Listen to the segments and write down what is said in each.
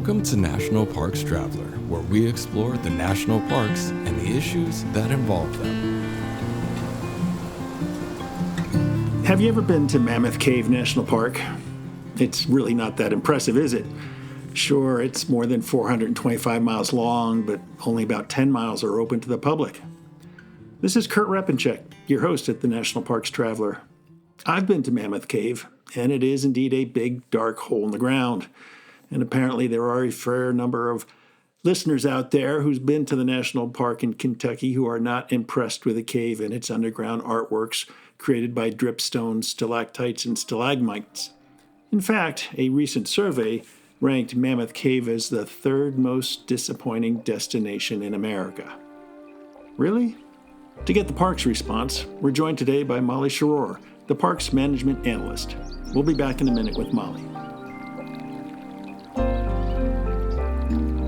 Welcome to National Parks Traveler, where we explore the national parks and the issues that involve them. Have you ever been to Mammoth Cave National Park? It's really not that impressive, is it? Sure, it's more than 425 miles long, but only about 10 miles are open to the public. This is Kurt Repenchek, your host at the National Parks Traveler. I've been to Mammoth Cave, and it is indeed a big, dark hole in the ground. And apparently there are a fair number of listeners out there who's been to the national park in Kentucky who are not impressed with the cave and its underground artworks created by dripstones, stalactites, and stalagmites. In fact, a recent survey ranked Mammoth Cave as the third most disappointing destination in America. Really? To get the park's response, we're joined today by Molly Schroer, the park's management analyst. We'll be back in a minute with Molly.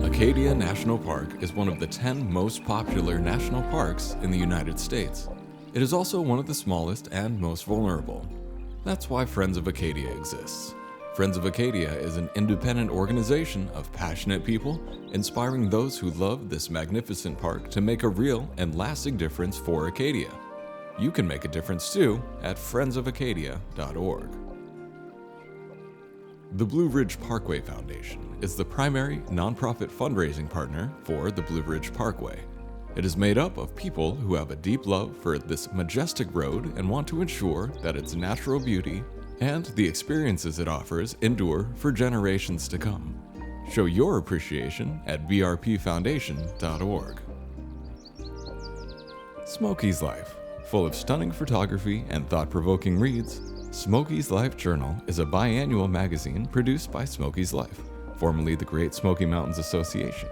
Acadia National Park is one of the 10 most popular national parks in the United States. It is also one of the smallest and most vulnerable. That's why Friends of Acadia exists. Friends of Acadia is an independent organization of passionate people inspiring those who love this magnificent park to make a real and lasting difference for Acadia. You can make a difference too at friendsofacadia.org. The Blue Ridge Parkway Foundation is the primary nonprofit fundraising partner for the Blue Ridge Parkway. It is made up of people who have a deep love for this majestic road and want to ensure that its natural beauty and the experiences it offers endure for generations to come. Show your appreciation at brpfoundation.org. Smokey's Life, full of stunning photography and thought-provoking reads, Smokey's Life Journal is a biannual magazine produced by Smokey's Life, formerly the Great Smoky Mountains Association.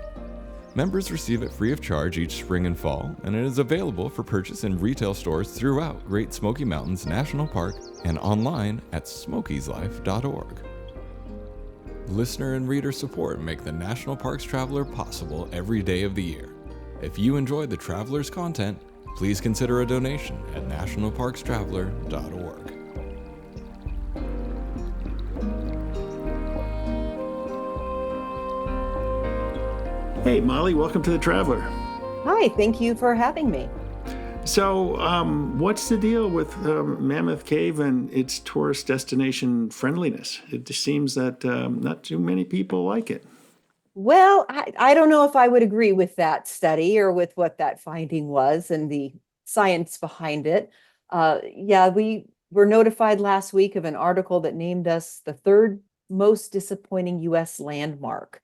Members receive it free of charge each spring and fall, and it is available for purchase in retail stores throughout Great Smoky Mountains National Park and online at smokieslife.org. Listener and reader support make the National Parks Traveler possible every day of the year. If you enjoy the Traveler's content, please consider a donation at nationalparkstraveler.org. Hey, Molly, welcome to the Traveler. Hi, thank you for having me. So, what's the deal with Mammoth Cave and its tourist destination friendliness? It just seems that not too many people like it. Well, I don't know if I would agree with that study or with what that finding was and the science behind it. We were notified last week of an article that named us the third most disappointing U.S. landmark.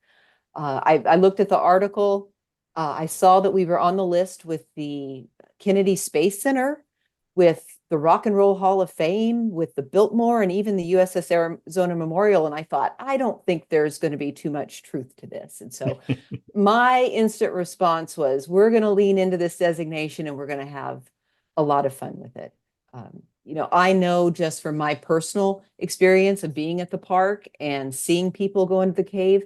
I looked at the article. I saw that we were on the list with the Kennedy Space Center, with the Rock and Roll Hall of Fame, with the Biltmore, and even the USS Arizona Memorial. And I thought, I don't think there's going to be too much truth to this. And so my instant response was, we're going to lean into this designation and we're going to have a lot of fun with it. I know just from my personal experience of being at the park and seeing people go into the cave,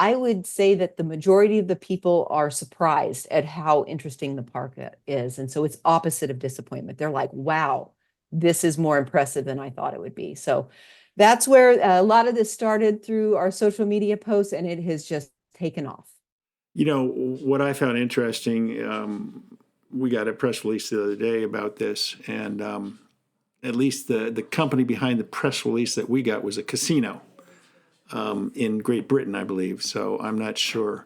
I would say that the majority of the people are surprised at how interesting the park is. And so it's opposite of disappointment. They're like, wow, this is more impressive than I thought it would be. So that's where a lot of this started through our social media posts, and it has just taken off. You know, what I found interesting, we got a press release the other day about this, and at least the company behind the press release that we got was a casino. In Great Britain, I believe. So I'm not sure.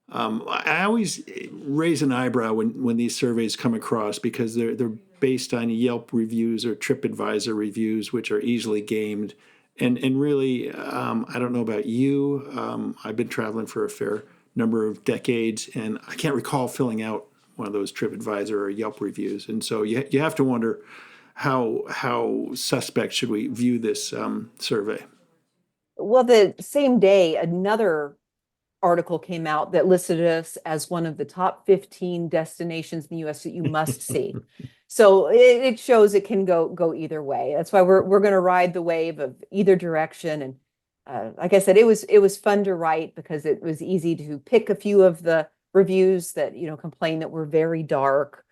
I always raise an eyebrow when these surveys come across because they're based on Yelp reviews or TripAdvisor reviews, which are easily gamed. And really, I don't know about you. I've been traveling for a fair number of decades, and I can't recall filling out one of those TripAdvisor or Yelp reviews. And so you have to wonder how suspect should we view this survey. Well, the same day, another article came out that listed us as one of the top 15 destinations in the U.S. that you must see. So it shows it can go either way. That's why we're going to ride the wave of either direction. And like I said, it was fun to write because it was easy to pick a few of the reviews that complain that we're very dark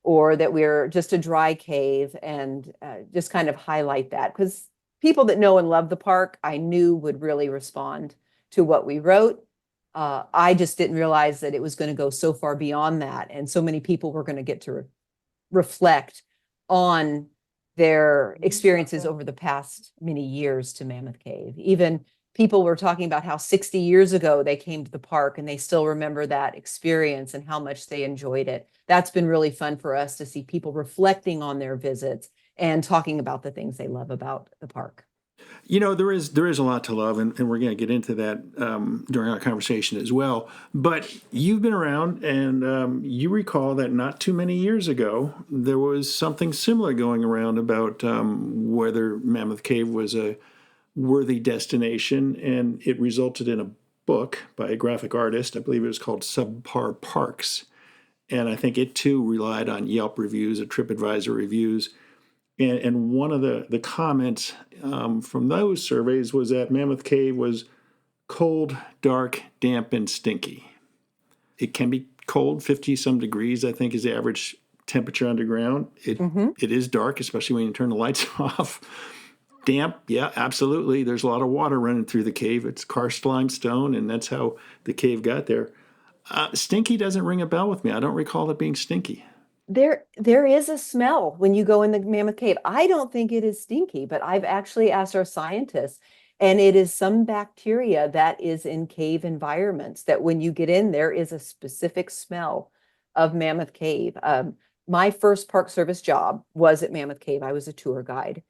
or that we're just a dry cave, and just kind of highlight that because people that know and love the park, I knew would really respond to what we wrote. I just didn't realize that it was going to go so far beyond that. And so many people were going to get to reflect on their experiences over the past many years to Mammoth Cave. Even people were talking about how 60 years ago they came to the park and they still remember that experience and how much they enjoyed it. That's been really fun for us to see people reflecting on their visits and talking about the things they love about the park. There is a lot to love, and we're going to get into that during our conversation as well. But you've been around, and you recall that not too many years ago, there was something similar going around about whether Mammoth Cave was a worthy destination, and it resulted in a book by a graphic artist. I believe it was called Subpar Parks. And I think it too relied on Yelp reviews or TripAdvisor reviews. And one of the comments from those surveys was that Mammoth Cave was cold, dark, damp, and stinky. It can be cold, 50 some degrees, I think is the average temperature underground. It is dark, especially when you turn the lights off. Damp, yeah, absolutely. There's a lot of water running through the cave. It's karst limestone, and that's how the cave got there. Stinky doesn't ring a bell with me. I don't recall it being stinky. There is a smell when you go in the Mammoth Cave. I don't think it is stinky, but I've actually asked our scientists, and it is some bacteria that is in cave environments that when you get in, there is a specific smell of Mammoth Cave. My first Park Service job was at Mammoth Cave. I was a tour guide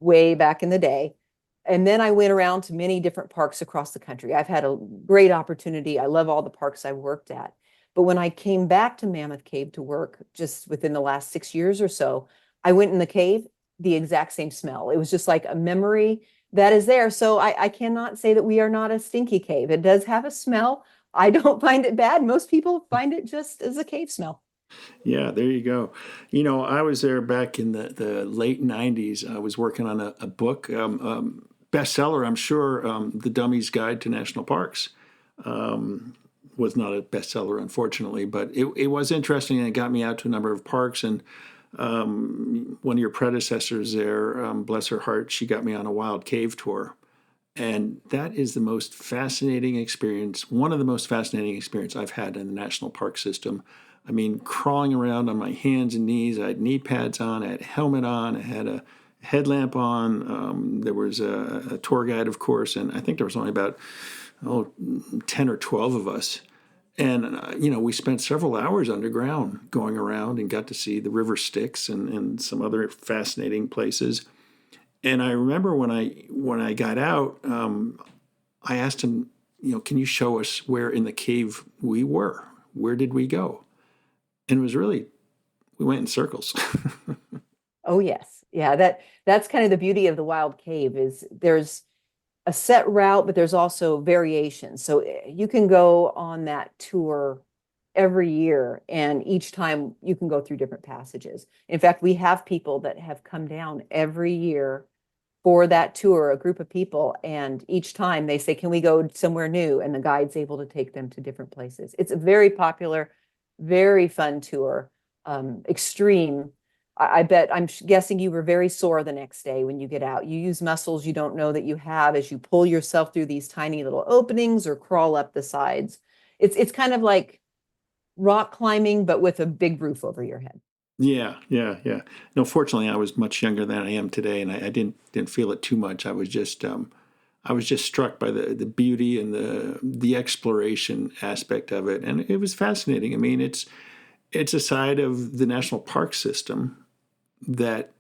way back in the day. And then I went around to many different parks across the country. I've had a great opportunity. I love all the parks I've worked at. But when I came back to Mammoth Cave to work just within the last 6 years or so, I went in the cave, the exact same smell. It was just like a memory that is there. So I cannot say that we are not a stinky cave. It does have a smell. I don't find it bad. Most people find it just as a cave smell. Yeah, there you go. I was there back in the late 90s. I was working on a book, bestseller, I'm sure, The Dummy's Guide to National Parks. Was not a bestseller, unfortunately, but it was interesting, and it got me out to a number of parks. And one of your predecessors there, bless her heart, she got me on a wild cave tour. And that is the most fascinating experience, one of the most fascinating experience I've had in the national park system. I mean, crawling around on my hands and knees. I had knee pads on, I had a helmet on, I had a headlamp on. There was a tour guide, of course, and I think there was only about 10 or 12 of us. And, we spent several hours underground going around and got to see the river Styx and some other fascinating places. And I remember when I got out, I asked him, can you show us where in the cave we were? Where did we go? And it was really, we went in circles. Oh, yes. Yeah, that's kind of the beauty of the wild cave is there's a set route, but there's also variations. So you can go on that tour every year, and each time you can go through different passages. In fact, we have people that have come down every year for that tour, a group of people, and each time they say, can we go somewhere new? And the guide's able to take them to different places. It's a very popular, very fun tour, extreme. I bet, I'm guessing you were very sore the next day when you get out. You use muscles you don't know that you have as you pull yourself through these tiny little openings or crawl up the sides. It's kind of like rock climbing, but with a big roof over your head. Yeah, yeah, yeah. No, fortunately, I was much younger than I am today, and I didn't feel it too much. I was just struck by the beauty and the exploration aspect of it, and it was fascinating. I mean, it's a side of the national park system that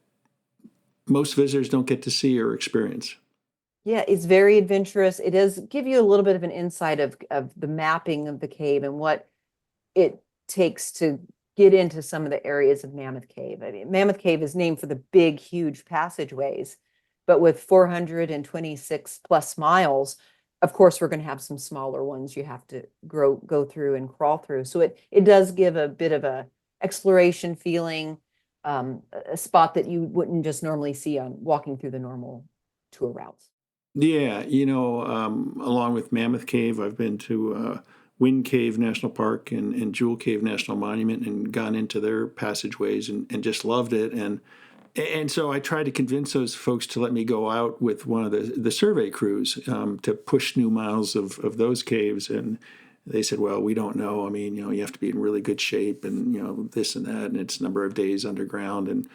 most visitors don't get to see or experience. Yeah, it's very adventurous. It does give you a little bit of an insight of the mapping of the cave and what it takes to get into some of the areas of Mammoth Cave. I mean, Mammoth Cave is named for the big, huge passageways, but with 426 plus miles, of course, we're going to have some smaller ones you have to go through and crawl through. So it does give a bit of a exploration feeling, a spot that you wouldn't just normally see on walking through the normal tour routes. Yeah, along with Mammoth Cave, I've been to Wind Cave National Park and Jewel Cave National Monument and gone into their passageways and just loved it. And And so I tried to convince those folks to let me go out with one of the survey crews to push new miles of those caves. And they said, well, we don't know. I mean, you have to be in really good shape and, this and that. And it's a number of days underground. And,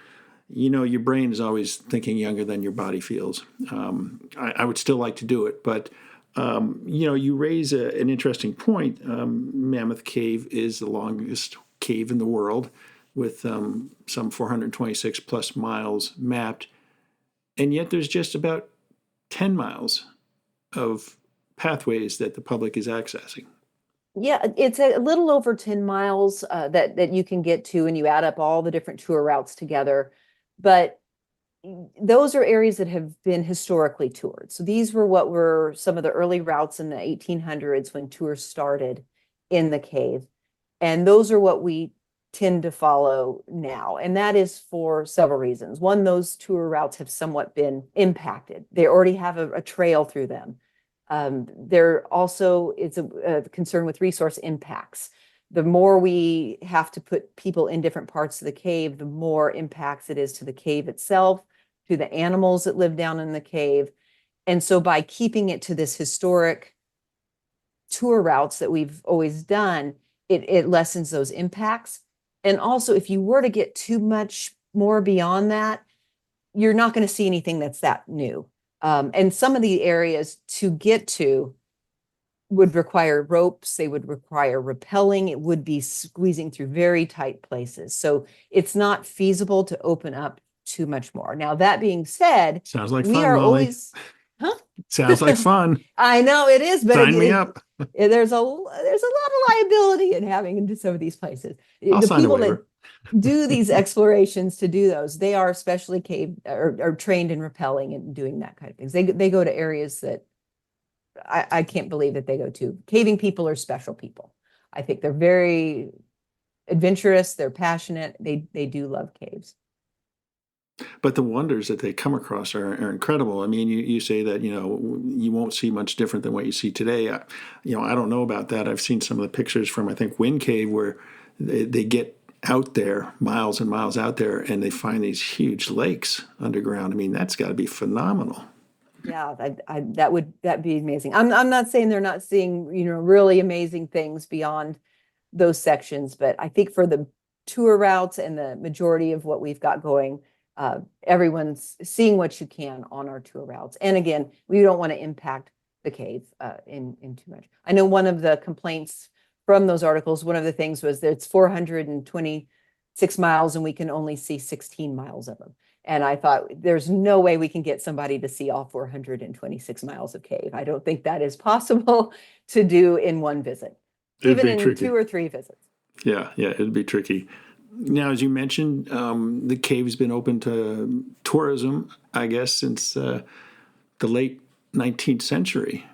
your brain is always thinking younger than your body feels. I would still like to do it. But, you raise an interesting point. Mammoth Cave is the longest cave in the world, with some 426 plus miles mapped. And yet there's just about 10 miles of pathways that the public is accessing. Yeah, it's a little over 10 miles that you can get to, and you add up all the different tour routes together. But those are areas that have been historically toured. So these were what were some of the early routes in the 1800s when tours started in the cave. And those are what we tend to follow now. And that is for several reasons. One, those tour routes have somewhat been impacted. They already have a trail through them. There also is a concern with resource impacts. The more we have to put people in different parts of the cave, the more impacts it is to the cave itself, to the animals that live down in the cave. And so by keeping it to this historic tour routes that we've always done, it lessens those impacts. And also, if you were to get too much more beyond that, you're not going to see anything that's that new. And some of the areas to get to would require ropes, they would require rappelling, it would be squeezing through very tight places. So it's not feasible to open up too much more. Now, that being said, Sounds like we fun, are Molly. always, huh? Sounds like fun. I know it is, but Sign me up. There's a lot of liability in having into some of these places. I'll The sign a people waiver. that do these explorations to do those, they are specially cave or trained in rappelling and doing that kind of things. They go to areas that I can't believe that they go to. Caving people are special people. I think they're very adventurous. They're passionate. They do love caves. But the wonders that they come across are incredible. I mean, you say that, you won't see much different than what you see today. I don't know about that. I've seen some of the pictures from, I think, Wind Cave, where they get out there, miles and miles out there, and they find these huge lakes underground. I mean, that's got to be phenomenal. Yeah, that'd be amazing. I'm not saying they're not seeing, really amazing things beyond those sections, but I think for the tour routes and the majority of what we've got going, everyone's seeing what you can on our tour routes. And again, we don't want to impact the cave in too much. I know one of the complaints from those articles, one of the things was that it's 426 miles and we can only see 16 miles of them. And I thought, there's no way we can get somebody to see all 426 miles of cave. I don't think that is possible to do in one visit, even in tricky. 2 or 3 visits. Yeah, it'd be tricky. Now, as you mentioned, the cave's been open to tourism, I guess, since the late 19th century.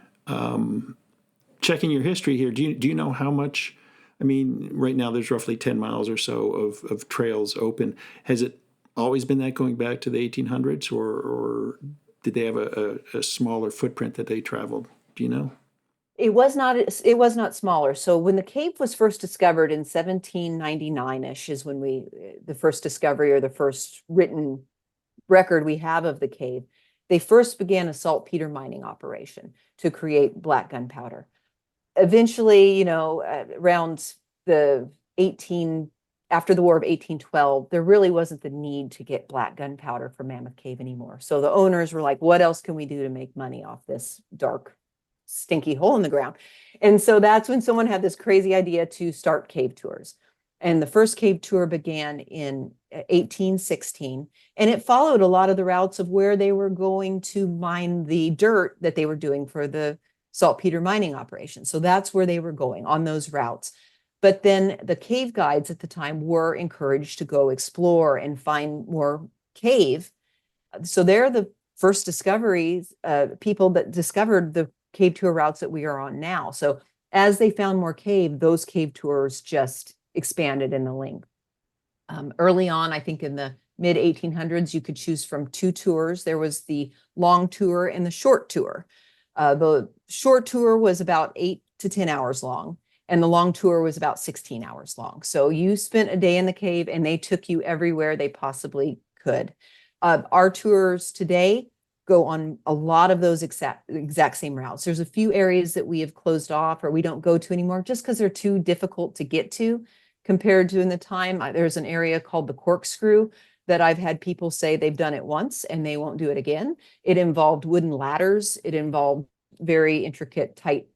Checking your history here, do you know how much? I mean, right now there's roughly 10 miles or so of trails open. Has it always been that going back to the 1800s, or did they have a smaller footprint that they traveled? Do you know? It was not smaller. So when the cave was first discovered in 1799-ish is when the first discovery or the first written record we have of the cave, they first began a saltpeter mining operation to create black gunpowder. Eventually, around after the War of 1812, there really wasn't the need to get black gunpowder for Mammoth Cave anymore. So the owners were like, what else can we do to make money off this dark, stinky hole in the ground? And so that's when someone had this crazy idea to start cave tours. And the first cave tour began in 1816, and it followed a lot of the routes of where they were going to mine the dirt that they were doing for the saltpeter mining operation. So that's where they were going, on those routes. But then the cave guides at the time were encouraged to go explore and find more cave. So they're the first discoveries, people that discovered the cave tour routes that we are on now. So as they found more cave, those cave tours just expanded in the length. Early on, I think in the mid 1800s, you could choose from 2 tours. There was the long tour and the short tour. The short tour was about 8 to 10 hours long, and the long tour was about 16 hours long. So you spent a day in the cave and they took you everywhere they possibly could. Our tours today go on a lot of those exact same routes. There's a few areas that we have closed off or we don't go to anymore just because they're too difficult to get to compared to in the time. There's an area called the Corkscrew that I've had people say they've done it once and they won't do it again. It involved wooden ladders. It involved very intricate, tight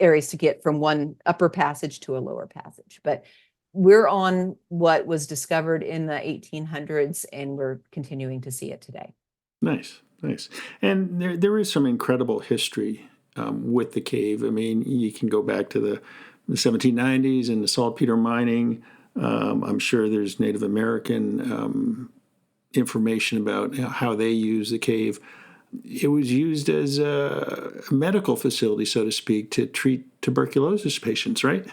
areas to get from one upper passage to a lower passage. But we're on what was discovered in the 1800s, and we're continuing to see it today. Nice, nice. And there is some incredible history with the cave. I mean, you can go back to the 1790s and the saltpeter mining. I'm sure there's Native American information about how they use the cave. It was used as a medical facility, so to speak, to treat tuberculosis patients, right?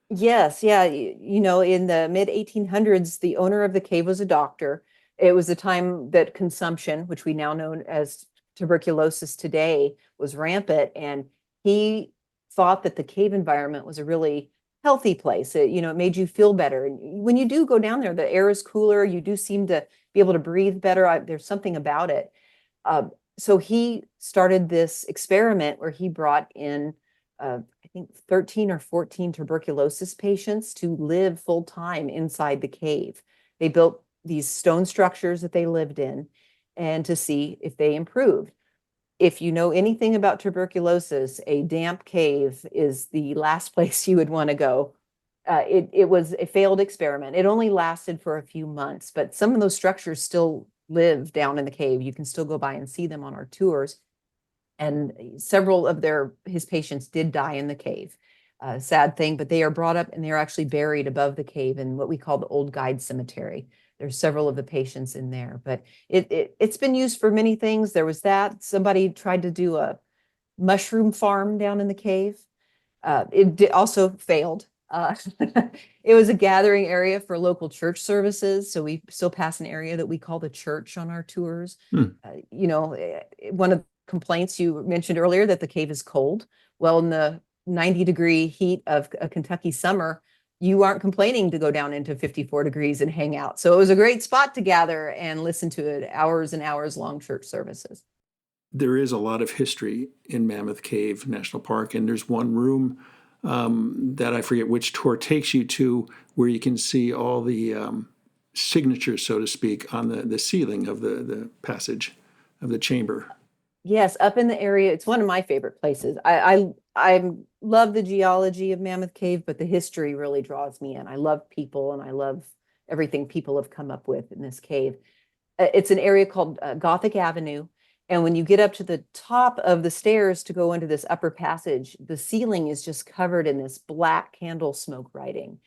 Yes, yeah. In the mid 1800s, the owner of the cave was a doctor. It was the time that consumption, which we now know as tuberculosis today, was rampant. And he thought that the cave environment was a really healthy place. It made you feel better. And when you do go down there, the air is cooler. You do seem to be able to breathe better. There's something about it. So he started this experiment where he brought in I think 13 or 14 tuberculosis patients to live full time inside the cave. They built these stone structures that they lived in and to see if they improved. If you know anything about tuberculosis, a damp cave is the last place you would want to go. It was a failed experiment. It only lasted for a few months, but some of those structures still live down in the cave. You can still go by and see them on our tours. And several of his patients did die in the cave. Sad thing, but they are brought up and they are actually buried above the cave in what we call the Old Guide Cemetery. There's several of the patients in there, but it's been used for many things. There was that. Somebody tried to do a mushroom farm down in the cave. It also failed. It was a gathering area for local church services. So we still pass an area that we call the church on our tours. One of complaints you mentioned earlier that the cave is cold. Well, in the 90-degree heat of a Kentucky summer, you aren't complaining to go down into 54 degrees and hang out. So it was a great spot to gather and listen to it, hours and hours long church services. There is a lot of history in Mammoth Cave National Park, and there's one room that I forget which tour takes you to where you can see all the signatures, so to speak, on the ceiling of the passage of the chamber. Yes, up in the area. It's one of my favorite places. I love the geology of Mammoth Cave, but the history really draws me in. I love people and I love everything people have come up with in this cave. It's an area called Gothic Avenue. And when you get up to the top of the stairs to go into this upper passage, the ceiling is just covered in this black candle smoke writing.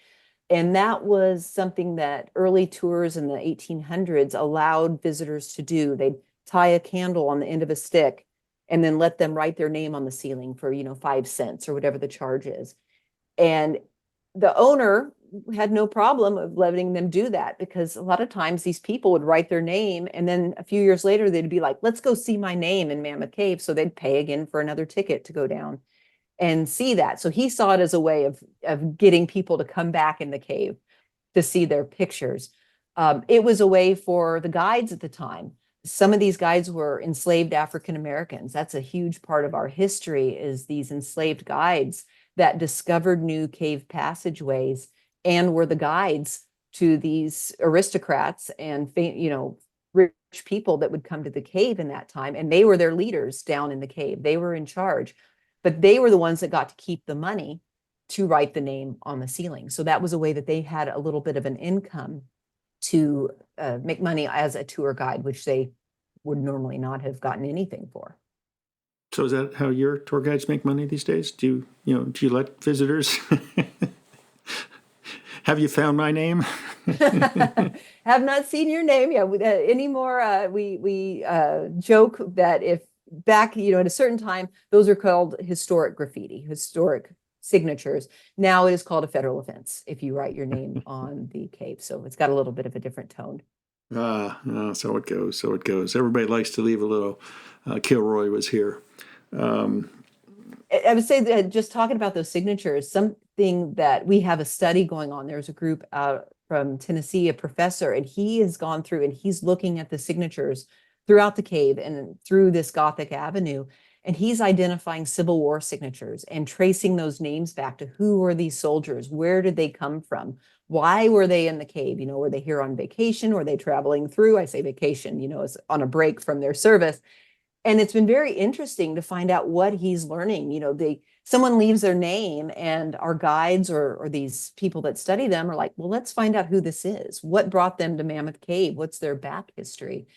And that was something that early tours in the 1800s allowed visitors to do. They'd tie a candle on the end of a stick and then let them write their name on the ceiling for 5 cents or whatever the charge is. And the owner had no problem of letting them do that because a lot of times these people would write their name and then a few years later they'd be like, let's go see my name in Mammoth Cave. So they'd pay again for another ticket to go down and see that. So he saw it as a way of getting people to come back in the cave to see their pictures. It was a way for the guides at the time. Some of these guides were enslaved African Americans. That's a huge part of our history, is these enslaved guides that discovered new cave passageways and were the guides to these aristocrats and rich people that would come to the cave in that time. And they were their leaders down in the cave. They were in charge, but they were the ones that got to keep the money to write the name on the ceiling. So that was a way that they had a little bit of an income to make money as a tour guide, which they would normally not have gotten anything for. So is that how your tour guides make money these days? Do you let visitors? Have you found my name? Have not seen your name yet anymore. We joke that if back, at a certain time, those are called historic graffiti, historic signatures. Now it is called a federal offense if you write your name on the cave. So it's got a little bit of a different tone. So it goes. So it goes. Everybody likes to leave a little. Kilroy was here. I would say that just talking about those signatures, something that we have a study going on. There's a group out from Tennessee, a professor, and he has gone through and he's looking at the signatures throughout the cave and through this Gothic avenue. And he's identifying Civil War signatures and tracing those names back to who were these soldiers? Where did they come from? Why were they in the cave? Were they here on vacation? Were they traveling through? I say vacation, as on a break from their service. And it's been very interesting to find out what he's learning. Someone leaves their name, and our guides or these people that study them are like, well, let's find out who this is. What brought them to Mammoth Cave? What's their back history?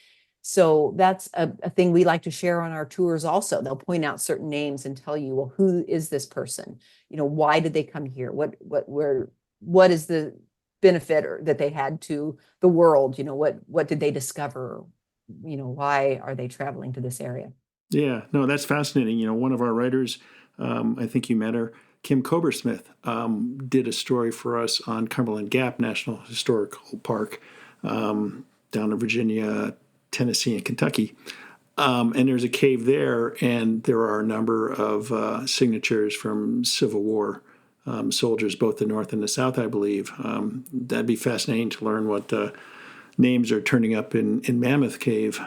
So that's a thing we like to share on our tours also. They'll point out certain names and tell you, well, who is this person? Why did they come here? What is the benefit that they had to the world? What did they discover? Why are they traveling to this area? Yeah, no, that's fascinating. One of our writers, I think you met her, Kim Cobersmith, did a story for us on Cumberland Gap National Historical Park down in Virginia, Tennessee, and Kentucky. And there's a cave there, and there are a number of signatures from Civil War soldiers, both the North and the South, I believe. That'd be fascinating to learn what names are turning up in Mammoth Cave.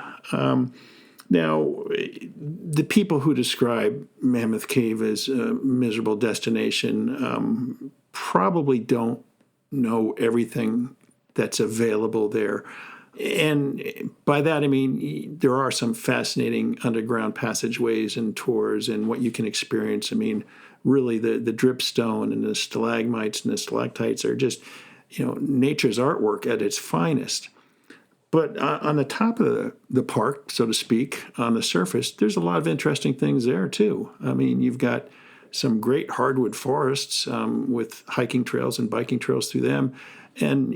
Now, the people who describe Mammoth Cave as a miserable destination probably don't know everything that's available there. And by that, I mean, there are some fascinating underground passageways and tours and what you can experience. I mean, really, the dripstone and the stalagmites and the stalactites are just, nature's artwork at its finest. But on the top of the park, so to speak, on the surface, there's a lot of interesting things there, too. I mean, you've got some great hardwood forests with hiking trails and biking trails through them. And,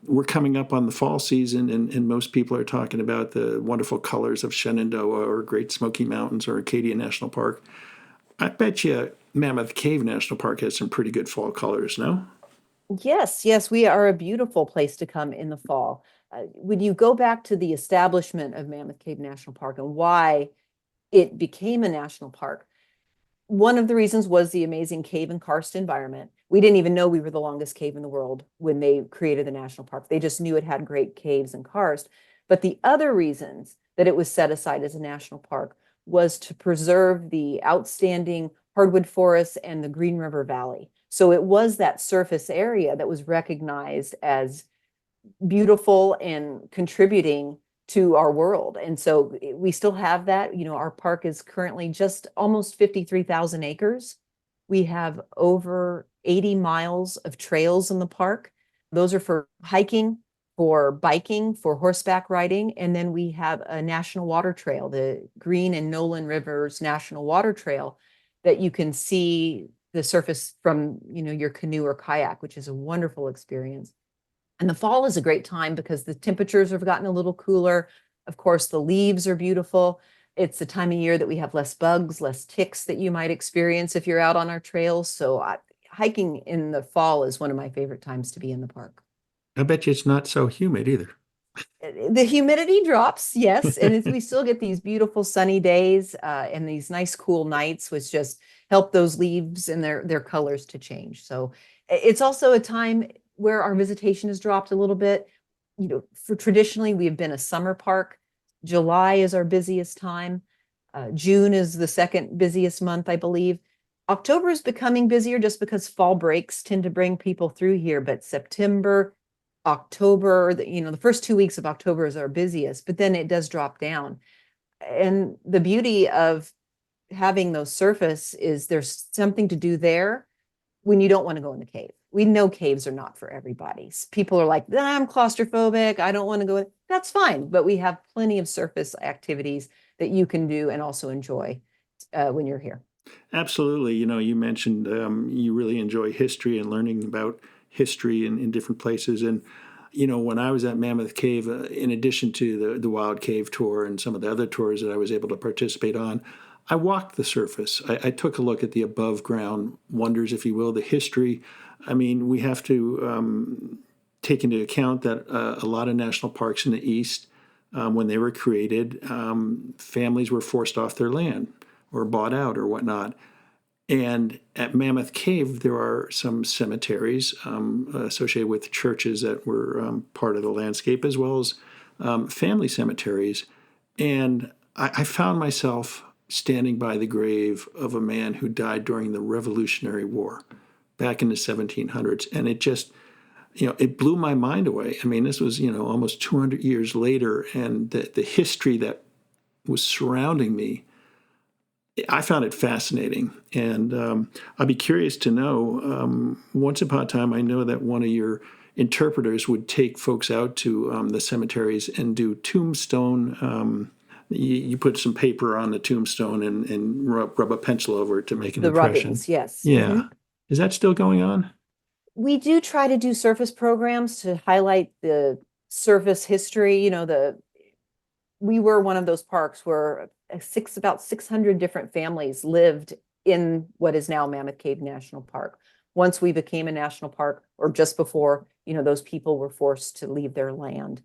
we're coming up on the fall season, and most people are talking about the wonderful colors of Shenandoah or Great Smoky Mountains or Acadia National Park. I bet you Mammoth Cave National Park has some pretty good fall colors, no? Yes, we are a beautiful place to come in the fall. When you go back to the establishment of Mammoth Cave National Park and why it became a national park, one of the reasons was the amazing cave and karst environment. We didn't even know we were the longest cave in the world when they created the national park. They just knew it had great caves and karst. But the other reasons that it was set aside as a national park was to preserve the outstanding hardwood forests and the Green River Valley. So it was that surface area that was recognized as beautiful and contributing to our world. And so we still have that. Our park is currently just almost 53,000 acres. We have over 80 miles of trails in the park. Those are for hiking, for biking, for horseback riding. And then we have a national water trail, the Green and Nolan Rivers National Water Trail, that you can see the surface from, your canoe or kayak, which is a wonderful experience. And the fall is a great time because the temperatures have gotten a little cooler. Of course, the leaves are beautiful. It's the time of year that we have less bugs, less ticks that you might experience if you're out on our trails. So hiking in the fall is one of my favorite times to be in the park. I bet you it's not so humid either. The humidity drops, yes, and we still get these beautiful sunny days and these nice cool nights, which just help those leaves and their colors to change. So it's also a time where our visitation has dropped a little bit. For traditionally, we have been a summer park. July is our busiest time. June is the second busiest month, I believe. October is becoming busier just because fall breaks tend to bring people through here, but September, October, the first 2 weeks of October is our busiest, but then it does drop down. And the beauty of having those surface is there's something to do there when you don't want to go in the cave. We know caves are not for everybody. People are like, I'm claustrophobic, I don't want to go in. That's fine, but we have plenty of surface activities that you can do and also enjoy when you're here. Absolutely. You mentioned you really enjoy history and learning about history in different places. And, when I was at Mammoth Cave, in addition to the Wild Cave tour and some of the other tours that I was able to participate on, I walked the surface. I took a look at the above ground wonders, if you will, the history. I mean, we have to take into account that a lot of national parks in the East, when they were created, families were forced off their land or bought out or whatnot. And at Mammoth Cave, there are some cemeteries associated with churches that were part of the landscape, as well as family cemeteries. And I found myself standing by the grave of a man who died during the Revolutionary War back in the 1700s. And it just, it blew my mind away. I mean, this was, almost 200 years later, and the history that was surrounding me, I found it fascinating. And I'd be curious to know, once upon a time, I know that one of your interpreters would take folks out to the cemeteries and do tombstone. You put some paper on the tombstone and rub a pencil over it to make an The impression. rubbings, yes. Yeah. Is that still going on? We do try to do surface programs to highlight the surface history. We were one of those parks where about 600 different families lived in what is now Mammoth Cave National Park. Once we became a national park, or just before, those people were forced to leave their land.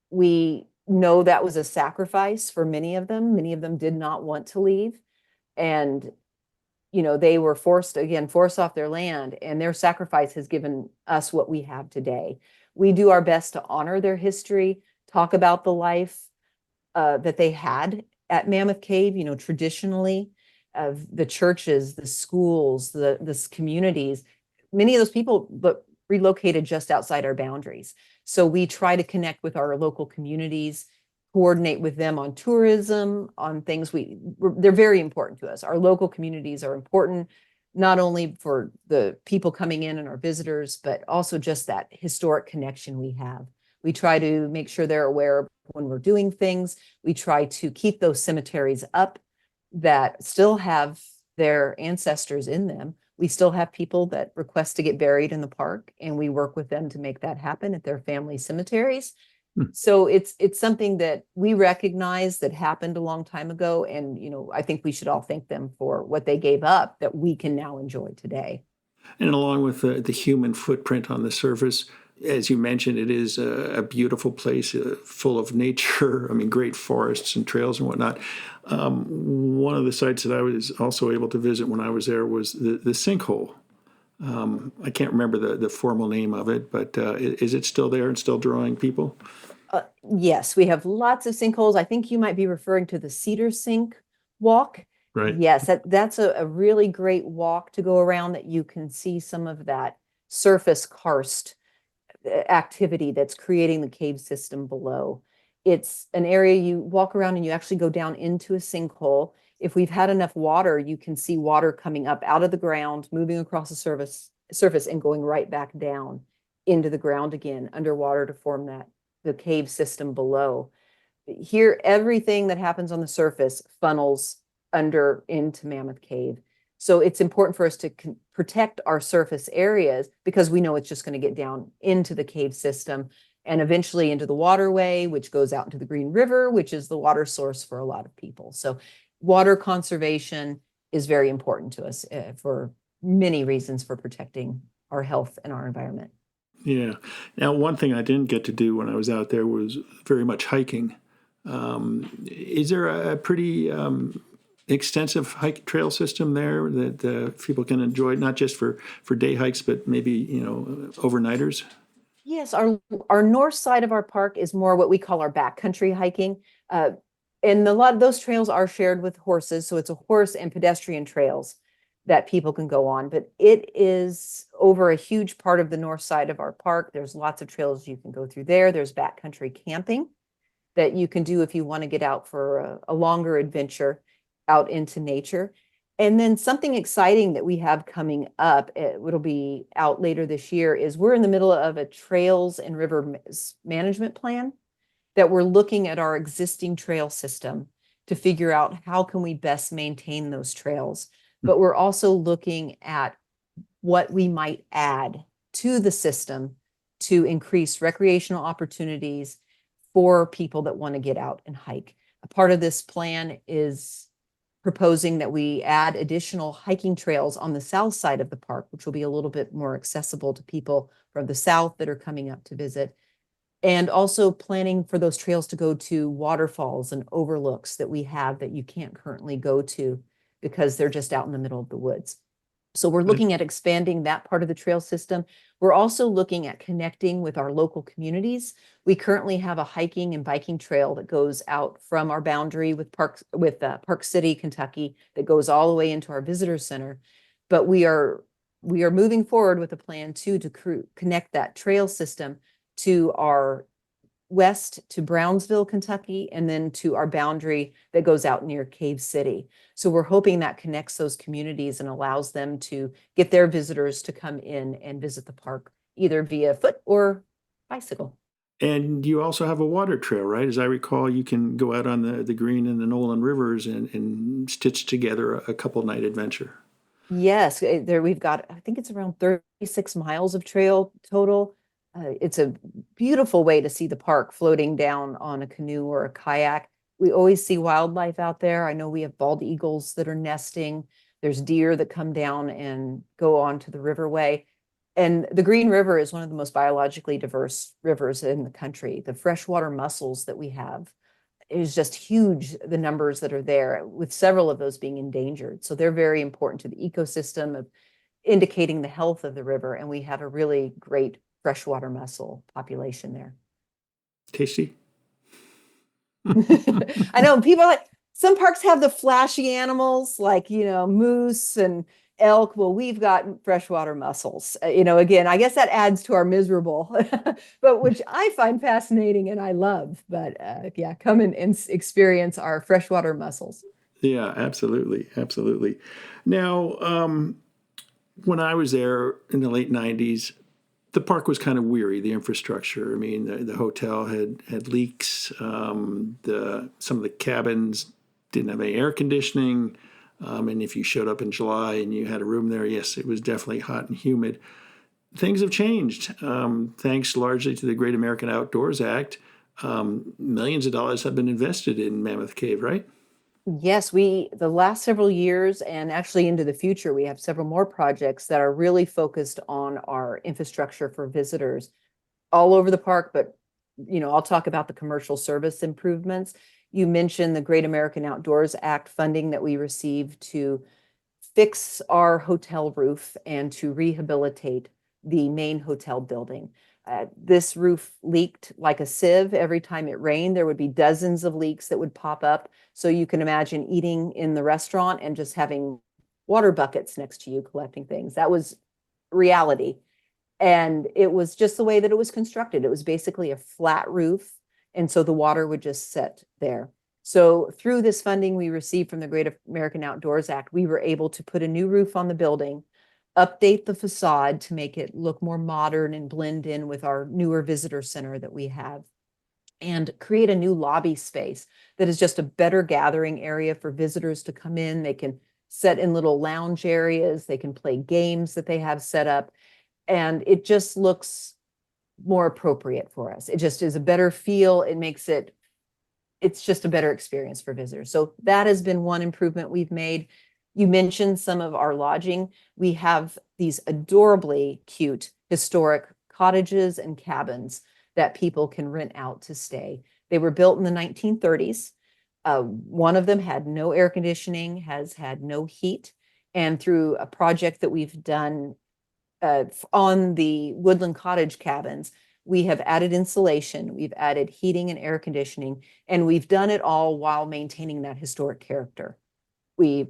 We know that was a sacrifice for many of them. Many of them did not want to leave. And they were forced off their land, and their sacrifice has given us what we have today. We do our best to honor their history, talk about the life that they had at Mammoth Cave, traditionally, of the churches, the schools, the communities. Many of those people relocated just outside our boundaries. So we try to connect with our local communities, coordinate with them on tourism, on things they're very important to us. Our local communities are important, not only for the people coming in and our visitors, but also just that historic connection we have. We try to make sure they're aware of when we're doing things. We try to keep those cemeteries up that still have their ancestors in them. We still have people that request to get buried in the park, and we work with them to make that happen at their family cemeteries. So it's something that we recognize that happened a long time ago. And, I think we should all thank them for what they gave up that we can now enjoy today. And along with the human footprint on the surface, as you mentioned, it is a beautiful place full of nature. I mean, great forests and trails and whatnot. One of the sites that I was also able to visit when I was there was the sinkhole. I can't remember the formal name of it, but is it still there and still drawing people? Yes, we have lots of sinkholes. I think you might be referring to the Cedar Sink walk. Right. Yes, that's a really great walk to go around, that you can see some of that surface karst activity that's creating the cave system below. It's an area you walk around and you actually go down into a sinkhole. If we've had enough water, you can see water coming up out of the ground, moving across the surface and going right back down into the ground again, underwater, to form the cave system below. Here, everything that happens on the surface funnels under into Mammoth Cave. So it's important for us to protect our surface areas, because we know it's just going to get down into the cave system and eventually into the waterway, which goes out into the Green River, which is the water source for a lot of people. So water conservation is very important to us for many reasons, for protecting our health and our environment. Yeah. Now, one thing I didn't get to do when I was out there was very much hiking. Is there a pretty extensive hike trail system there that people can enjoy, not just for day hikes, but maybe, overnighters? Yes, our north side of our park is more what we call our backcountry hiking. And a lot of those trails are shared with horses. So it's a horse and pedestrian trails that people can go on. But it is over a huge part of the north side of our park. There's lots of trails you can go through there. There's backcountry camping that you can do if you want to get out for a longer adventure out into nature. And then something exciting that we have coming up, it'll be out later this year, is we're in the middle of a trails and river management plan that we're looking at our existing trail system to figure out how can we best maintain those trails. But we're also looking at what we might add to the system to increase recreational opportunities for people that want to get out and hike. A part of this plan is proposing that we add additional hiking trails on the south side of the park, which will be a little bit more accessible to people from the south that are coming up to visit. And also planning for those trails to go to waterfalls and overlooks that we have that you can't currently go to. because they're just out in the middle of the woods. So we're looking at expanding that part of the trail system. We're also looking at connecting with our local communities. We currently have a hiking and biking trail that goes out from our boundary with Park City, Kentucky, that goes all the way into our visitor center. But we are moving forward with a plan too to connect that trail system to our west to Brownsville, Kentucky, and then to our boundary that goes out near Cave City. So we're hoping that connects those communities and allows them to get their visitors to come in and visit the park, either via foot or bicycle. And you also have a water trail, right? As I recall, you can go out on the Green and the Nolan rivers and stitch together a couple night adventure. Yes, there we've got, I think it's around 36 miles of trail total. It's a beautiful way to see the park floating down on a canoe or a kayak. We always see wildlife out there. I know we have bald eagles that are nesting. There's deer that come down and go onto the riverway. And the Green River is one of the most biologically diverse rivers in the country. The freshwater mussels that we have is just huge, the numbers that are there, with several of those being endangered. So they're very important to the ecosystem of indicating the health of the river. And we have a really great freshwater mussel population there. Tasty. I know people are like, some parks have the flashy animals like, moose and elk. Well, we've got freshwater mussels. Again, I guess that adds to our miserable, but which I find fascinating and I love. But yeah, come and experience our freshwater mussels. Yeah, absolutely. Absolutely. Now, when I was there in the late 90s, the park was kind of weary, the infrastructure. I mean, the hotel had leaks. Some of the cabins didn't have any air conditioning. And if you showed up in July and you had a room there, yes, it was definitely hot and humid. Things have changed, thanks largely to the Great American Outdoors Act. Millions of dollars have been invested in Mammoth Cave, right? Yes, the last several years and actually into the future, we have several more projects that are really focused on our infrastructure for visitors all over the park. But, I'll talk about the commercial service improvements. You mentioned the Great American Outdoors Act funding that we received to fix our hotel roof and to rehabilitate the main hotel building. This roof leaked like a sieve. Every time it rained, there would be dozens of leaks that would pop up. So you can imagine eating in the restaurant and just having water buckets next to you collecting things. That was reality. And it was just the way that it was constructed. It was basically a flat roof. And so the water would just sit there. So through this funding we received from the Great American Outdoors Act, we were able to put a new roof on the building, update the facade to make it look more modern and blend in with our newer visitor center that we have, and create a new lobby space that is just a better gathering area for visitors to come in. They can sit in little lounge areas. They can play games that they have set up. And it just looks more appropriate for us. It just is a better feel. It's just a better experience for visitors. So that has been one improvement we've made. You mentioned some of our lodging. We have these adorably cute historic cottages and cabins that people can rent out to stay. They were built in the 1930s. One of them had no air conditioning, has had no heat. And through a project that we've done on the woodland cottage cabins, we have added insulation, we've added heating and air conditioning, and we've done it all while maintaining that historic character. We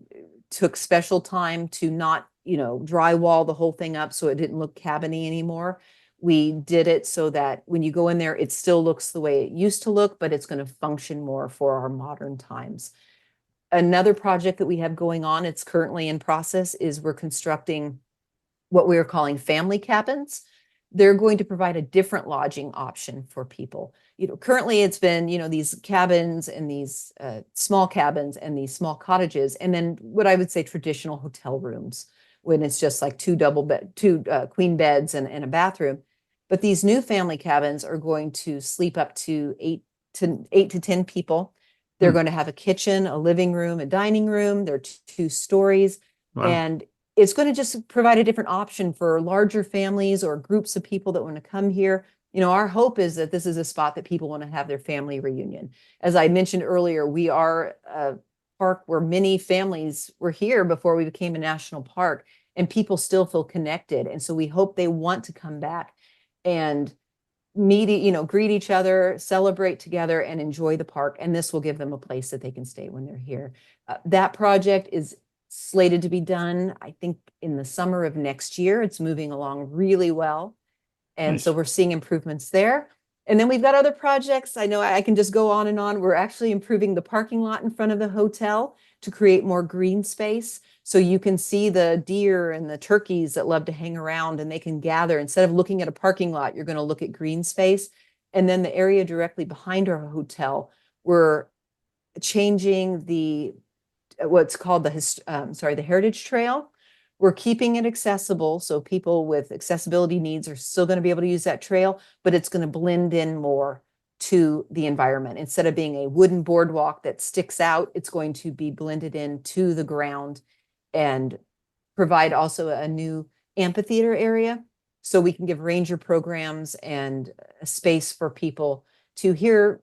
took special time to not, drywall the whole thing up so it didn't look cabiny anymore. We did it so that when you go in there, it still looks the way it used to look, but it's going to function more for our modern times. Another project that we have going on, it's currently in process, is we're constructing what we're calling family cabins. They're going to provide a different lodging option for people. Currently it's been, these cabins and these small cabins and these small cottages, and then what I would say traditional hotel rooms, when it's just like two queen beds and a bathroom. But these new family cabins are going to sleep up to eight to 10 people. They're going to have a kitchen, a living room, a dining room. They're two stories. Wow. And it's going to just provide a different option for larger families or groups of people that want to come here. Our hope is that this is a spot that people want to have their family reunion. As I mentioned earlier, we are park where many families were here before we became a national park, and people still feel connected. And so we hope they want to come back and meet, greet each other, celebrate together, and enjoy the park. And this will give them a place that they can stay when they're here. That project is slated to be done, I think, in the summer of next year. It's moving along really well. And Nice. so we're seeing improvements there. And then we've got other projects. I know I can just go on and on. We're actually improving the parking lot in front of the hotel to create more green space. So you can see the deer and the turkeys that love to hang around, and they can gather. Instead of looking at a parking lot, you're going to look at green space. And then the area directly behind our hotel, we're changing what's called the Heritage Trail. We're keeping it accessible, so people with accessibility needs are still going to be able to use that trail, but it's going to blend in more to the environment. Instead of being a wooden boardwalk that sticks out, it's going to be blended into the ground and provide also a new amphitheater area, so we can give ranger programs and a space for people to hear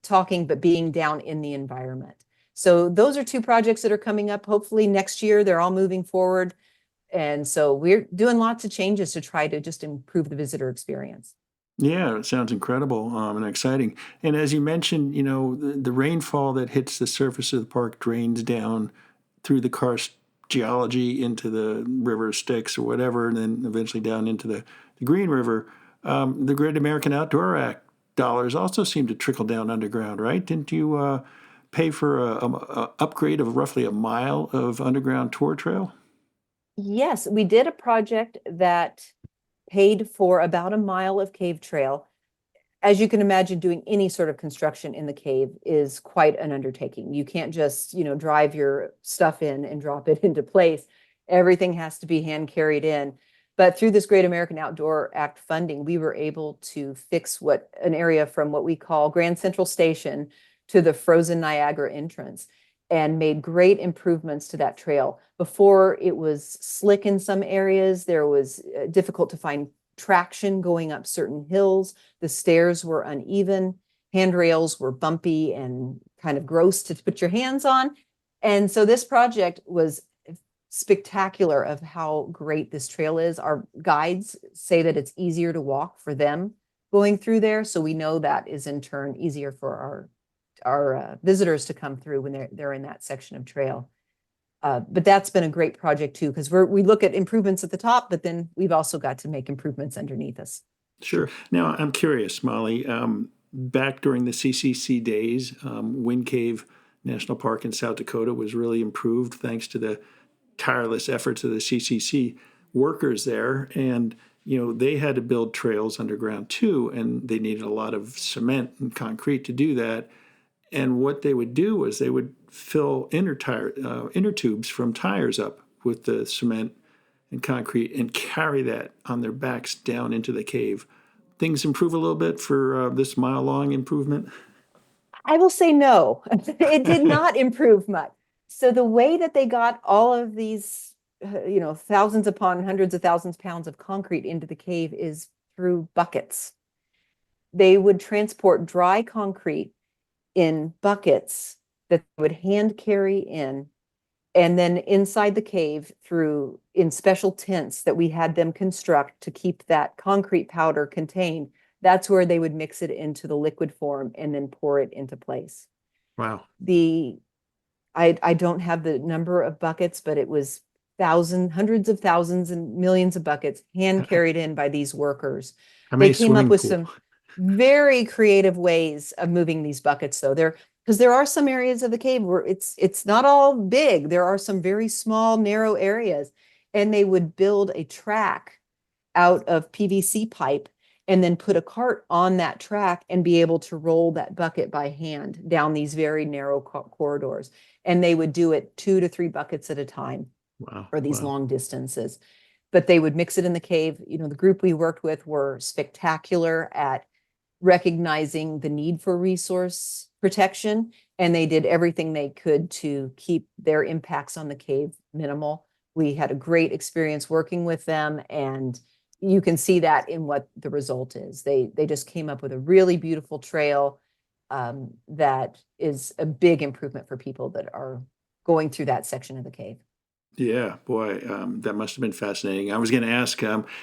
talking, but being down in the environment. So those are two projects that are coming up. Hopefully next year, they're all moving forward. And so we're doing lots of changes to try to just improve the visitor experience. Yeah, it sounds incredible and exciting. And as you mentioned, the rainfall that hits the surface of the park drains down through the karst geology into the river Styx or whatever, and then eventually down into the Green River. The Great American Outdoor Act dollars also seem to trickle down underground, right? Didn't you pay for a upgrade of roughly a mile of underground tour trail? Yes, we did a project that paid for about a mile of cave trail. As you can imagine, doing any sort of construction in the cave is quite an undertaking. You can't just, drive your stuff in and drop it into place. Everything has to be hand carried in. But through this Great American Outdoor Act funding, we were able to fix an area from what we call Grand Central Station to the frozen Niagara entrance, and made great improvements to that trail. Before, it was slick in some areas. There was difficult to find traction going up certain hills. The stairs were uneven. Handrails were bumpy and kind of gross to put your hands on. And so this project was spectacular of how great this trail is. Our guides say that it's easier to walk for them going through there. So we know that is in turn easier for our visitors to come through when they're in that section of trail. But that's been a great project too, because we look at improvements at the top, but then we've also got to make improvements underneath us. Sure. Now, I'm curious, Molly, back during the CCC days, Wind Cave National Park in South Dakota was really improved thanks to the tireless efforts of the CCC workers there. And, they had to build trails underground too, and they needed a lot of cement and concrete to do that. And what they would do was they would fill inner tubes from tires up with the cement and concrete and carry that on their backs down into the cave. Things improve a little bit for this mile-long improvement? I will say no, it did not improve much. So the way that they got all of these, thousands upon hundreds of thousands of pounds of concrete into the cave is through buckets. They would transport dry concrete in buckets that they would hand carry in, and then inside the cave in special tents that we had them construct to keep that concrete powder contained. That's where they would mix it into the liquid form and then pour it into place. Wow. I don't have the number of buckets, but it was hundreds of thousands and millions of buckets hand carried in by these workers. How They many came up swimming with pool? some very creative ways of moving these buckets, though. Because there are some areas of the cave where it's not all big. There are some very small, narrow areas, and they would build a track out of PVC pipe and then put a cart on that track and be able to roll that bucket by hand down these very narrow corridors. And they would do it 2 to 3 buckets at a time Wow. for these Wow. long distances. But they would mix it in the cave. The group we worked with were spectacular at recognizing the need for resource protection, and they did everything they could to keep their impacts on the cave minimal. We had a great experience working with them, and you can see that in what the result is. They just came up with a really beautiful trail that is a big improvement for people that are going through that section of the cave. Yeah, boy, that must have been fascinating. I was going to ask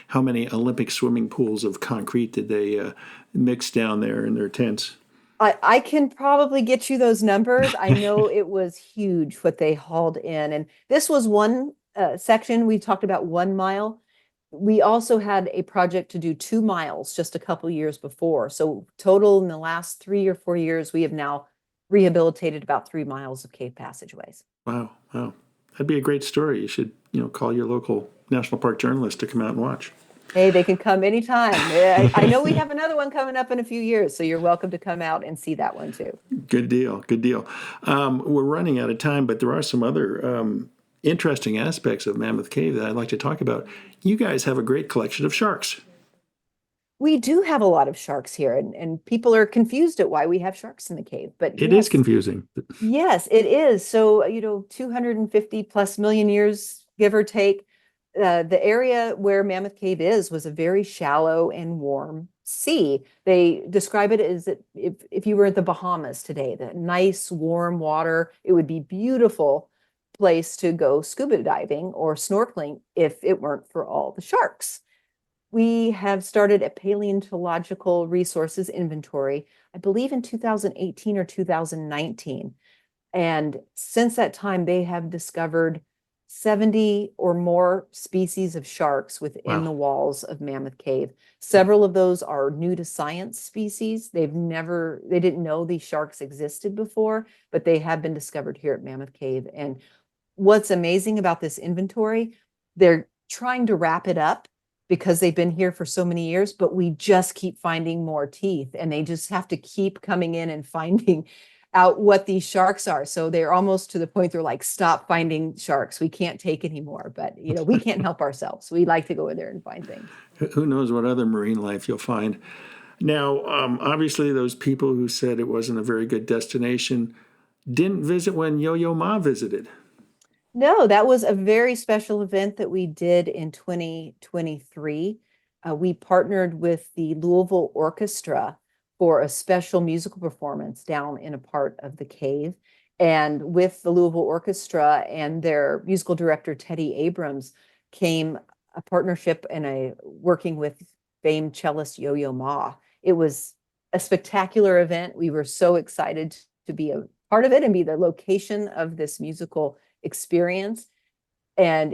how many Olympic swimming pools of concrete did they mix down there in their tents? I can probably get you those numbers. I know it was huge what they hauled in. And this was one section. We talked about 1 mile. We also had a project to do 2 miles just a couple years before. So total in the last 3 or 4 years, we have now rehabilitated about 3 miles of cave passageways. Wow, wow. That'd be a great story. You should, call your local national park journalist to come out and watch. Hey, they can come anytime. I know we have another one coming up in a few years, so you're welcome to come out and see that one too. Good deal, good deal. We're running out of time, but there are some other interesting aspects of Mammoth Cave that I'd like to talk about. You guys have a great collection of sharks. We do have a lot of sharks here, and people are confused at why we have sharks in the cave. But It is confusing. yes, it is. So, 250 plus million years, give or take, the area where Mammoth Cave is was a very shallow and warm sea. They describe it as that if you were at the Bahamas today, the nice warm water, it would be beautiful place to go scuba diving or snorkeling if it weren't for all the sharks. We have started a paleontological resources inventory, I believe in 2018 or 2019. And since that time, they have discovered 70 or more species of sharks within the Wow. walls of Mammoth Cave. Several of those are new to science species. They didn't know these sharks existed before, but they have been discovered here at Mammoth Cave. And what's amazing about this inventory, they're trying to wrap it up because they've been here for so many years, but we just keep finding more teeth, and they just have to keep coming in and finding out what these sharks are. So they're almost to the point they're like, stop finding sharks. We can't take anymore, but we can't help ourselves. We like to go in there and find things. Who knows what other marine life you'll find. Now, obviously, those people who said it wasn't a very good destination didn't visit when Yo-Yo Ma visited. No, that was a very special event that we did in 2023. We partnered with the Louisville Orchestra for a special musical performance down in a part of the cave. And with the Louisville Orchestra and their musical director, Teddy Abrams, came a partnership and a working with famed cellist Yo-Yo Ma. It was a spectacular event. We were so excited to be a part of it and be the location of this musical experience. And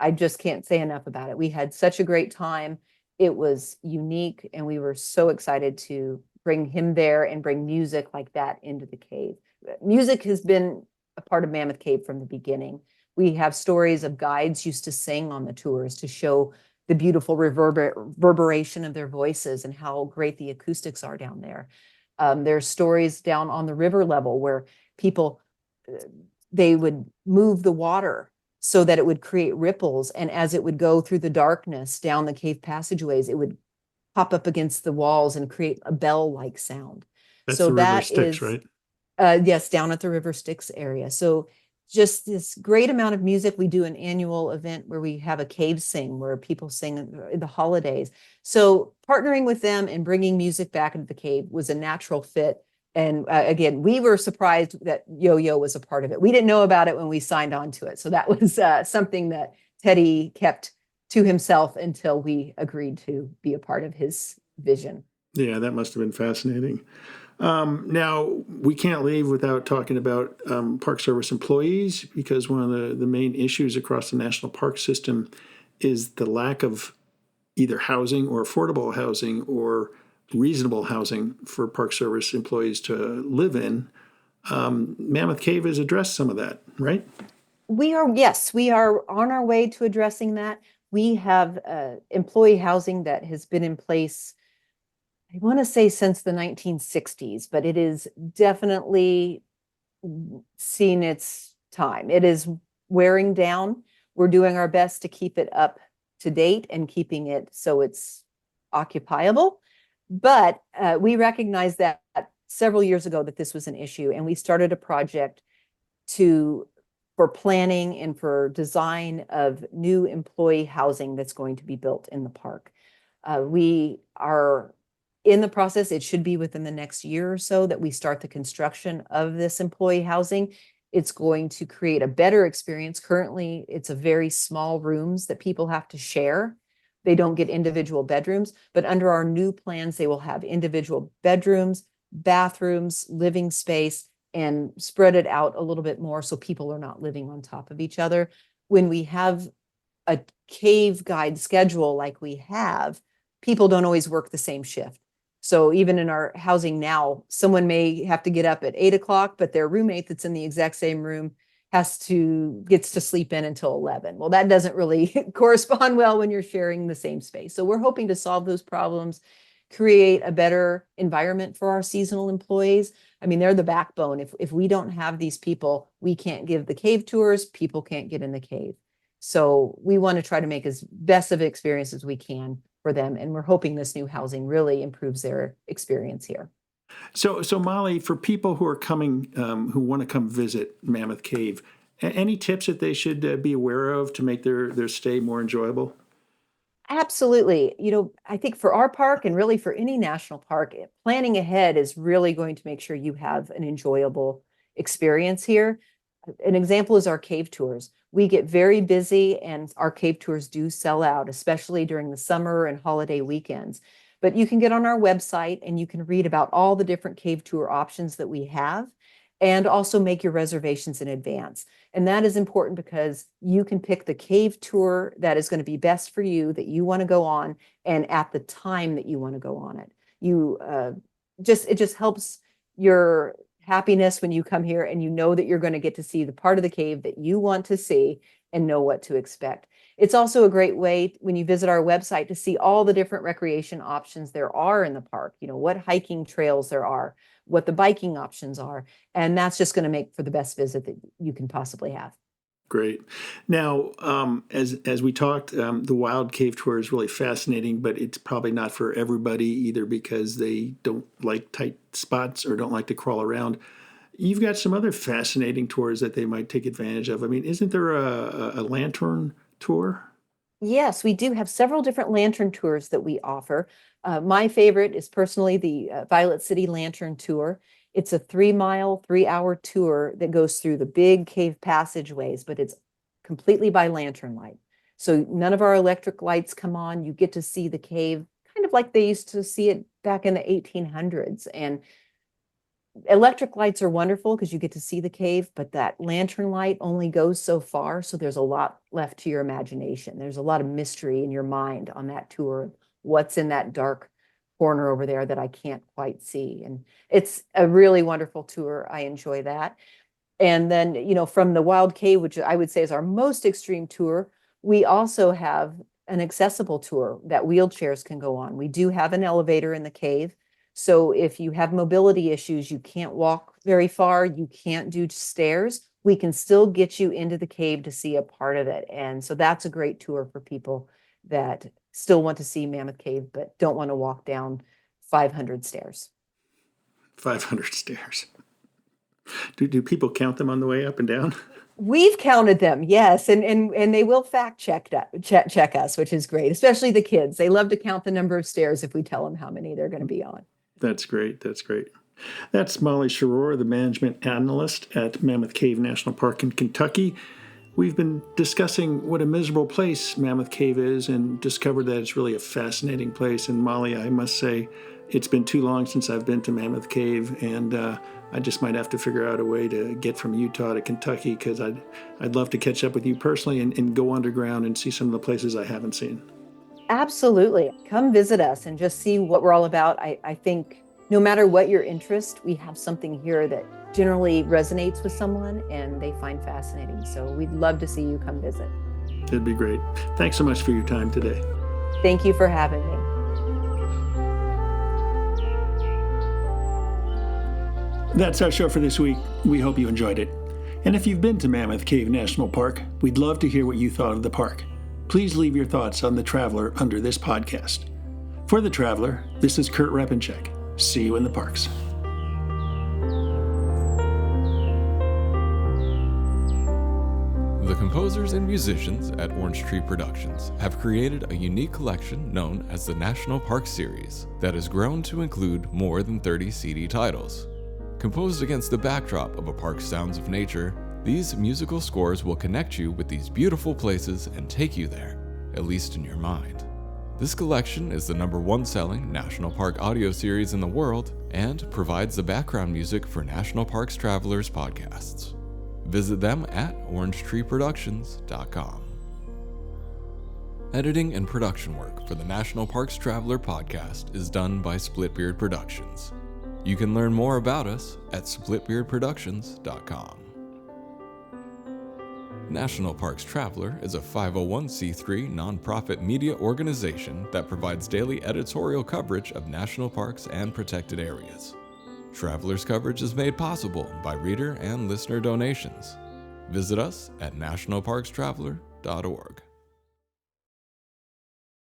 I just can't say enough about it. We had such a great time. It was unique, and we were so excited to bring him there and bring music like that into the cave. Music has been a part of Mammoth Cave from the beginning. We have stories of guides used to sing on the tours to show the beautiful reverberation of their voices and how great the acoustics are down there. There's stories down on the river level where people they would move the water so that it would create ripples. And as it would go through the darkness down the cave passageways, it would pop up against the walls and create a bell-like sound. That's So the River that Styx, is, right? yes, down at the River Styx area. So just this great amount of music. We do an annual event where we have a cave sing where people sing in the holidays. So partnering with them and bringing music back into the cave was a natural fit. And again, we were surprised that Yo-Yo was a part of it. We didn't know about it when we signed on to it. So that was something that Teddy kept to himself until we agreed to be a part of his vision. Yeah, that must have been fascinating. Now, we can't leave without talking about Park Service employees, because one of the main issues across the national park system is the lack of either housing or affordable housing or reasonable housing for Park Service employees to live in. Mammoth Cave has addressed some of that, right? Yes, we are on our way to addressing that. We have employee housing that has been in place, I want to say since the 1960s, but it is definitely seen its time. It is wearing down. We're doing our best to keep it up to date and keeping it so it's occupiable. But we recognized that several years ago that this was an issue, and we started a project for planning and for design of new employee housing that's going to be built in the park. We are in the process. It should be within the next year or so that we start the construction of this employee housing. It's going to create a better experience. Currently, it's a very small rooms that people have to share. They don't get individual bedrooms, but under our new plans, they will have individual bedrooms, bathrooms, living space, and spread it out a little bit more so people are not living on top of each other. When we have a cave guide schedule like we have, people don't always work the same shift. So even in our housing now, someone may have to get up at 8 o'clock, but their roommate that's in the exact same room gets to sleep in until 11. Well, that doesn't really correspond well when you're sharing the same space. So we're hoping to solve those problems, create a better environment for our seasonal employees. I mean, they're the backbone. If we don't have these people, we can't give the cave tours, people can't get in the cave. So we want to try to make as best of an experience as we can for them. And we're hoping this new housing really improves their experience here. So Molly, for people who are coming, who want to come visit Mammoth Cave, any tips that they should be aware of to make their stay more enjoyable? Absolutely. I think for our park and really for any national park, planning ahead is really going to make sure you have an enjoyable experience here. An example is our cave tours. We get very busy and our cave tours do sell out, especially during the summer and holiday weekends. But you can get on our website and you can read about all the different cave tour options that we have and also make your reservations in advance. And that is important because you can pick the cave tour that is going to be best for you, that you want to go on, and at the time that you want to go on it. It just helps your happiness when you come here and you know that you're going to get to see the part of the cave that you want to see and know what to expect. It's also a great way when you visit our website to see all the different recreation options there are in the park, what hiking trails there are, what the biking options are. And that's just going to make for the best visit that you can possibly have. Great. Now, as we talked, the wild cave tour is really fascinating, but it's probably not for everybody either because they don't like tight spots or don't like to crawl around. You've got some other fascinating tours that they might take advantage of. I mean, isn't there a lantern tour? Yes, we do have several different lantern tours that we offer. My favorite is personally the Violet City Lantern Tour. It's a 3-mile, 3-hour tour that goes through the big cave passageways, but it's completely by lantern light. So none of our electric lights come on. You get to see the cave kind of like they used to see it back in the 1800s. And electric lights are wonderful because you get to see the cave, but that lantern light only goes so far. So there's a lot left to your imagination. There's a lot of mystery in your mind on that tour. What's in that dark corner over there that I can't quite see? And it's a really wonderful tour. I enjoy that. And then, from the Wild Cave, which I would say is our most extreme tour, we also have an accessible tour that wheelchairs can go on. We do have an elevator in the cave. So if you have mobility issues, you can't walk very far, you can't do stairs, we can still get you into the cave to see a part of it. And so that's a great tour for people that still want to see Mammoth Cave, but don't want to walk down 500 stairs. 500 stairs. Do people count them on the way up and down? We've counted them, yes, and they will fact check us, which is great, especially the kids. They love to count the number of stairs if we tell them how many they're going to be on. That's great. That's great. That's Molly Schroer, the management analyst at Mammoth Cave National Park in Kentucky. We've been discussing what a miserable place Mammoth Cave is and discovered that it's really a fascinating place. And Molly, I must say, it's been too long since I've been to Mammoth Cave, and I just might have to figure out a way to get from Utah to Kentucky because I'd love to catch up with you personally and go underground and see some of the places I haven't seen. Absolutely. Come visit us and just see what we're all about. I think no matter what your interest, we have something here that generally resonates with someone and they find fascinating. So we'd love to see you come visit. It'd be great. Thanks so much for your time today. Thank you for having me. That's our show for this week. We hope you enjoyed it. And if you've been to Mammoth Cave National Park, we'd love to hear what you thought of the park. Please leave your thoughts on The Traveler under this podcast. For The Traveler, this is Kurt Repenchek. See you in the parks. The composers and musicians at Orange Tree Productions have created a unique collection known as the National Park Series that has grown to include more than 30 CD titles. Composed against the backdrop of a park's sounds of nature, These musical scores will connect you with these beautiful places and take you there, at least in your mind. This collection is the #1 selling National Park audio series in the world and provides the background music for National Parks Travelers podcasts. Visit them at orangetreeproductions.com. Editing and production work for the National Parks Traveler podcast is done by Splitbeard Productions. You can learn more about us at splitbeardproductions.com. National Parks Traveler is a 501c3 nonprofit media organization that provides daily editorial coverage of national parks and protected areas. Traveler's coverage is made possible by reader and listener donations. Visit us at nationalparkstraveler.org.